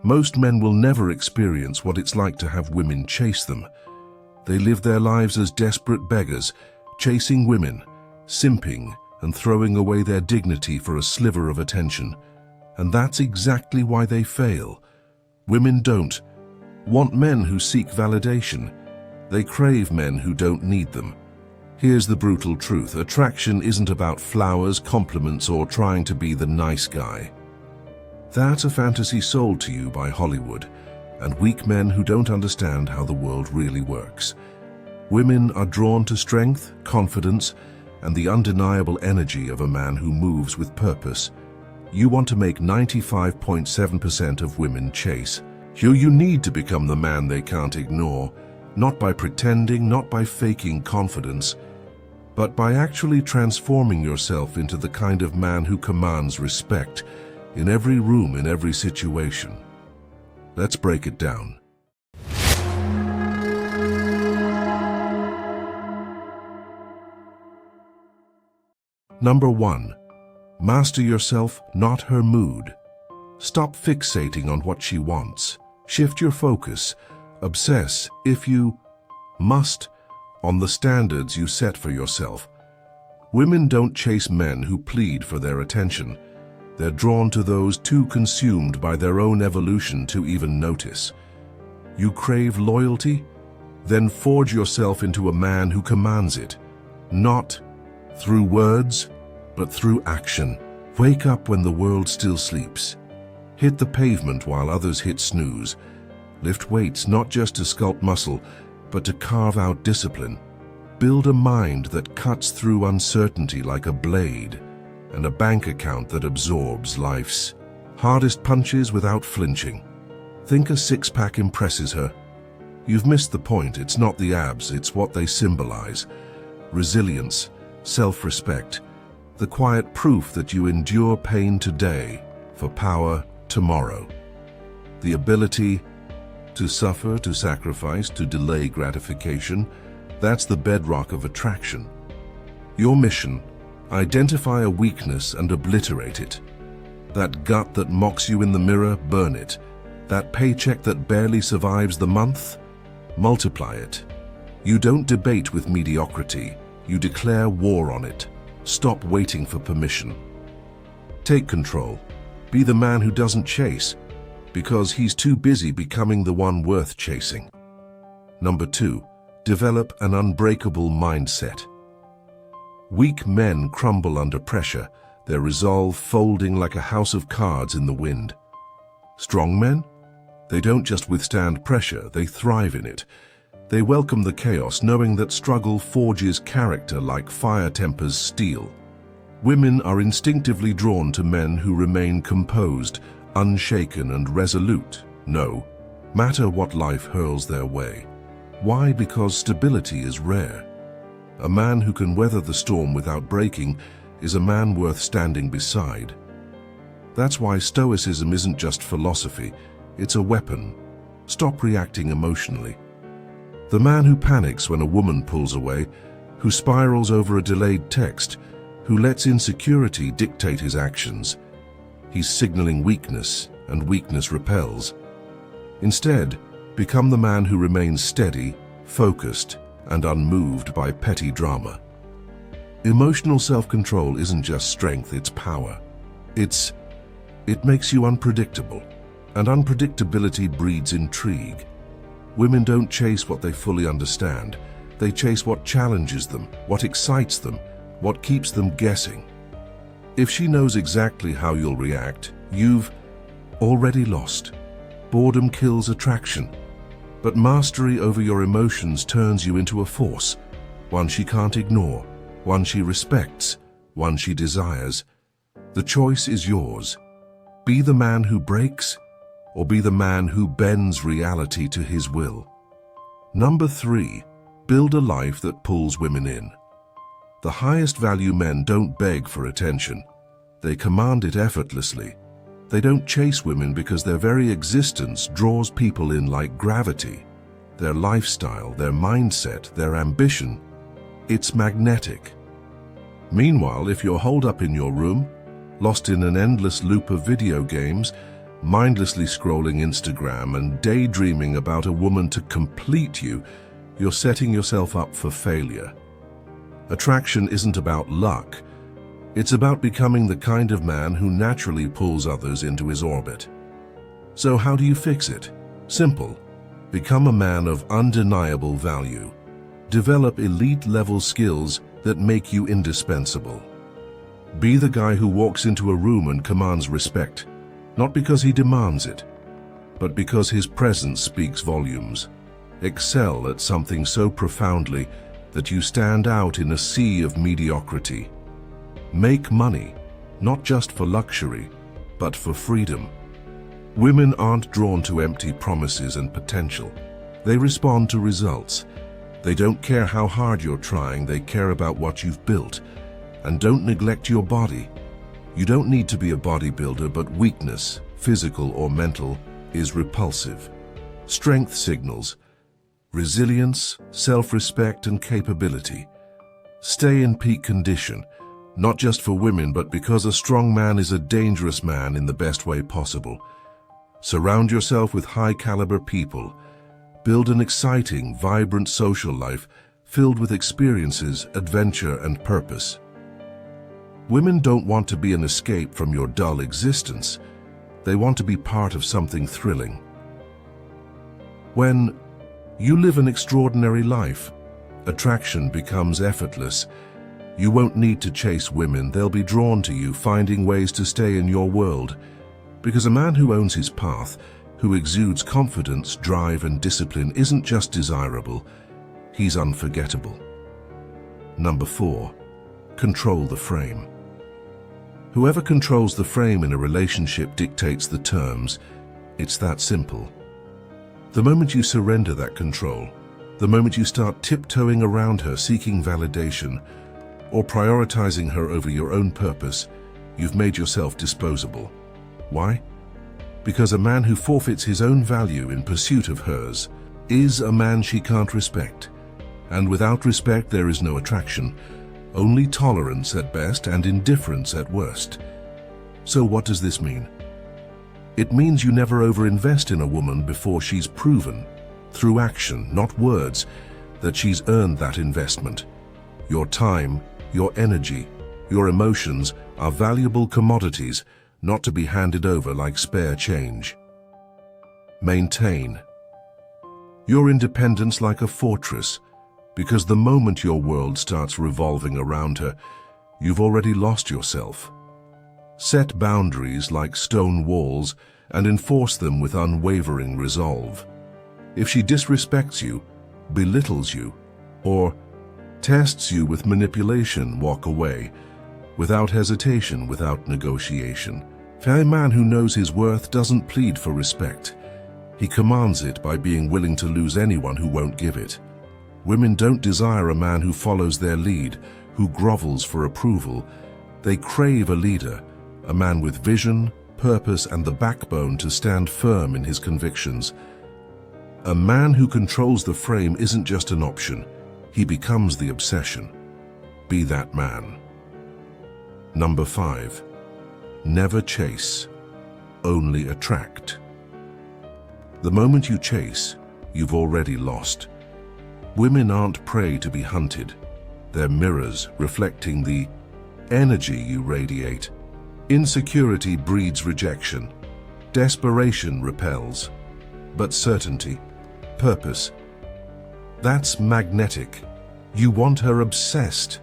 Most men will never experience what it's like to have women chase them. They live their lives as desperate beggars, chasing women, simping, and throwing away their dignity for a sliver of attention. And that's exactly why they fail. Women don't want men who seek validation. They crave men who don't need them. Here's the brutal truth. Attraction isn't about flowers, compliments, or trying to be the nice guy. That's a fantasy sold to you by Hollywood and weak men who don't understand how the world really works. Women are drawn to strength, confidence, and the undeniable energy of a man who moves with purpose. You want to make 95.7% of women chase. You need to become the man they can't ignore, not by pretending, not by faking confidence, but by actually transforming yourself into the kind of man who commands respect in every room, in every situation. Let's break it down. Number 1. Master yourself, not her mood. Stop fixating on what she wants. Shift your focus. Obsess, if you must, on the standards you set for yourself. Women don't chase men who plead for their attention. They're drawn to those too consumed by their own evolution to even notice. You crave loyalty? Then forge yourself into a man who commands it. Not through words, but through action. Wake up when the world still sleeps. Hit the pavement while others hit snooze. Lift weights not just to sculpt muscle, but to carve out discipline. Build a mind that cuts through uncertainty like a blade, and a bank account that absorbs life's hardest punches without flinching. Think a six-pack impresses her? You've missed the point. It's not the abs, it's what they symbolize. Resilience, self-respect, the quiet proof that you endure pain today for power tomorrow. The ability to suffer, to sacrifice, to delay gratification, that's the bedrock of attraction. Your mission: identify a weakness and obliterate it. That gut that mocks you in the mirror, burn it. That paycheck that barely survives the month, multiply it. You don't debate with mediocrity, you declare war on it. Stop waiting for permission. Take control. Be the man who doesn't chase, because he's too busy becoming the one worth chasing. Number 2, develop an unbreakable mindset. Weak men crumble under pressure, their resolve folding like a house of cards in the wind. Strong men? They don't just withstand pressure, they thrive in it. They welcome the chaos, knowing that struggle forges character like fire tempers steel. Women are instinctively drawn to men who remain composed, unshaken and resolute, no matter what life hurls their way. Why? Because stability is rare. A man who can weather the storm without breaking is a man worth standing beside. That's why Stoicism isn't just philosophy, it's a weapon. Stop reacting emotionally. The man who panics when a woman pulls away, who spirals over a delayed text, who lets insecurity dictate his actions, he's signaling weakness, and weakness repels. Instead, become the man who remains steady, focused, and unmoved by petty drama. Emotional self-control isn't just strength, it's power. It makes you unpredictable, and unpredictability breeds intrigue. Women don't chase what they fully understand. They chase what challenges them, what excites them, what keeps them guessing. If she knows exactly how you'll react, you've already lost. Boredom kills attraction, but mastery over your emotions turns you into a force, one she can't ignore, one she respects, one she desires. The choice is yours. Be the man who breaks, or be the man who bends reality to his will. Number 3, build a life that pulls women in. The highest value men don't beg for attention. They command it effortlessly. They don't chase women because their very existence draws people in like gravity. Their lifestyle, their mindset, their ambition, it's magnetic. Meanwhile, if you're holed up in your room, lost in an endless loop of video games, mindlessly scrolling Instagram and daydreaming about a woman to complete you, you're setting yourself up for failure. Attraction isn't about luck. It's about becoming the kind of man who naturally pulls others into his orbit. So how do you fix it? Simple. Become a man of undeniable value. Develop elite-level skills that make you indispensable. Be the guy who walks into a room and commands respect, not because he demands it, but because his presence speaks volumes. Excel at something so profoundly that you stand out in a sea of mediocrity. Make money, not just for luxury, but for freedom. Women aren't drawn to empty promises and potential. They respond to results. They don't care how hard you're trying, they care about what you've built. And don't neglect your body. You don't need to be a bodybuilder, but weakness, physical or mental, is repulsive. Strength signals resilience, self-respect, and capability. Stay in peak condition, not just for women, but because a strong man is a dangerous man in the best way possible. Surround yourself with high-caliber people. Build an exciting, vibrant social life filled with experiences, adventure, and purpose. Women don't want to be an escape from your dull existence. They want to be part of something thrilling. When you live an extraordinary life, attraction becomes effortless. You won't need to chase women. They'll be drawn to you, finding ways to stay in your world. Because a man who owns his path, who exudes confidence, drive, and discipline isn't just desirable, he's unforgettable. Number 4, control the frame. Whoever controls the frame in a relationship dictates the terms. It's that simple. The moment you surrender that control, the moment you start tiptoeing around her seeking validation, or prioritizing her over your own purpose, you've made yourself disposable. Why? Because a man who forfeits his own value in pursuit of hers is a man she can't respect. And without respect there is no attraction, only tolerance at best and indifference at worst. So what does this mean? It means you never overinvest in a woman before she's proven, through action, not words, that she's earned that investment. Your time, your energy, your emotions are valuable commodities, not to be handed over like spare change. Maintain your independence like a fortress, because the moment your world starts revolving around her, you've already lost yourself. Set boundaries like stone walls and enforce them with unwavering resolve. If she disrespects you, belittles you, or tests you with manipulation, walk away, without hesitation, without negotiation. A man who knows his worth doesn't plead for respect. He commands it by being willing to lose anyone who won't give it. Women don't desire a man who follows their lead, who grovels for approval. They crave a leader, a man with vision, purpose, and the backbone to stand firm in his convictions. A man who controls the frame isn't just an option, he becomes the obsession. Be that man. Number 5. Never chase, only attract. The moment you chase, you've already lost. Women aren't prey to be hunted. They're mirrors reflecting the energy you radiate. Insecurity breeds rejection. Desperation repels. But certainty, purpose, that's magnetic. You want her obsessed.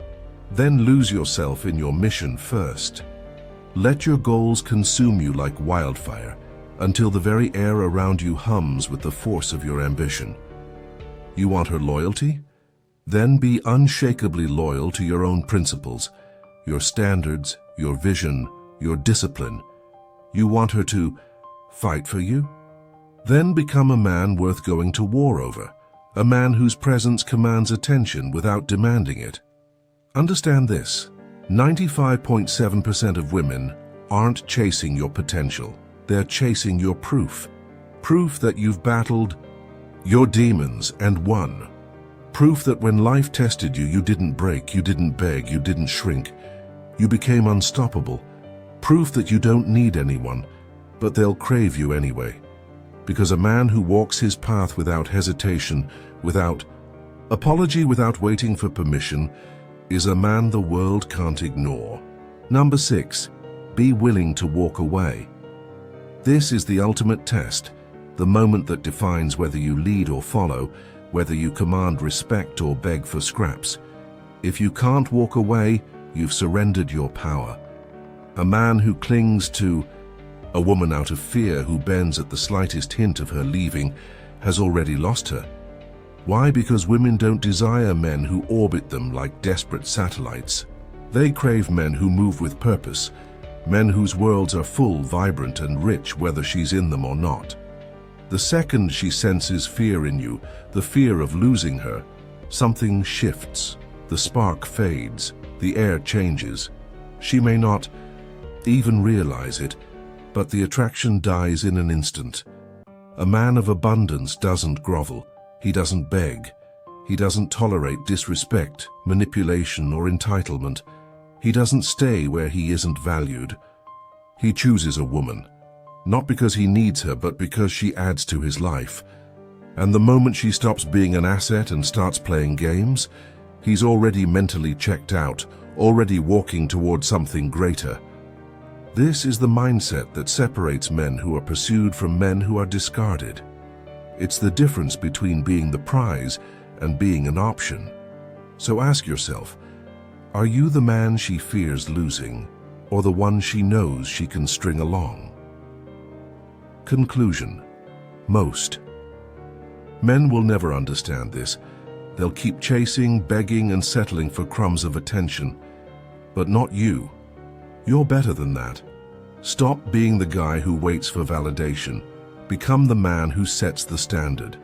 Then lose yourself in your mission first. Let your goals consume you like wildfire until the very air around you hums with the force of your ambition. You want her loyalty? Then be unshakably loyal to your own principles, your standards, your vision, your discipline. You want her to fight for you? Then become a man worth going to war over, a man whose presence commands attention without demanding it. Understand this, 95.7% of women aren't chasing your potential, they're chasing your proof. Proof that you've battled your demons and won. Proof that when life tested you, you didn't break, you didn't beg, you didn't shrink. You became unstoppable. Proof that you don't need anyone. but they'll crave you anyway. Because a man who walks his path without hesitation, without apology, without waiting for permission, is a man the world can't ignore. Number 6, be willing to walk away. This is the ultimate test, the moment that defines whether you lead or follow, whether you command respect or beg for scraps. If you can't walk away, you've surrendered your power. A man who clings to a woman out of fear, who bends at the slightest hint of her leaving, has already lost her. Why? Because women don't desire men who orbit them like desperate satellites. They crave men who move with purpose, men whose worlds are full, vibrant, and rich, whether she's in them or not. The second she senses fear in you, the fear of losing her, something shifts. The spark fades, the air changes. She may not even realize it, but the attraction dies in an instant. A man of abundance doesn't grovel. He doesn't beg. He doesn't tolerate disrespect, manipulation, or entitlement. He doesn't stay where he isn't valued. He chooses a woman, not because he needs her, but because she adds to his life. And the moment she stops being an asset and starts playing games, he's already mentally checked out, already walking toward something greater. This is the mindset that separates men who are pursued from men who are discarded. It's the difference between being the prize and being an option. So ask yourself, are you the man she fears losing, or the one she knows she can string along? Conclusion. Most men will never understand this. They'll keep chasing, begging, and settling for crumbs of attention. But not you. You're better than that. Stop being the guy who waits for validation. Become the man who sets the standard.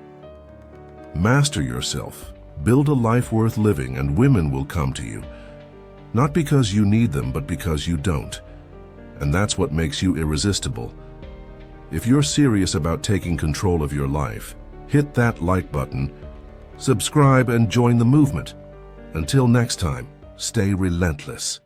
Master yourself. Build a life worth living, and women will come to you. Not because you need them, but because you don't. And that's what makes you irresistible. If you're serious about taking control of your life, hit that like button, subscribe, and join the movement. Until next time, stay relentless.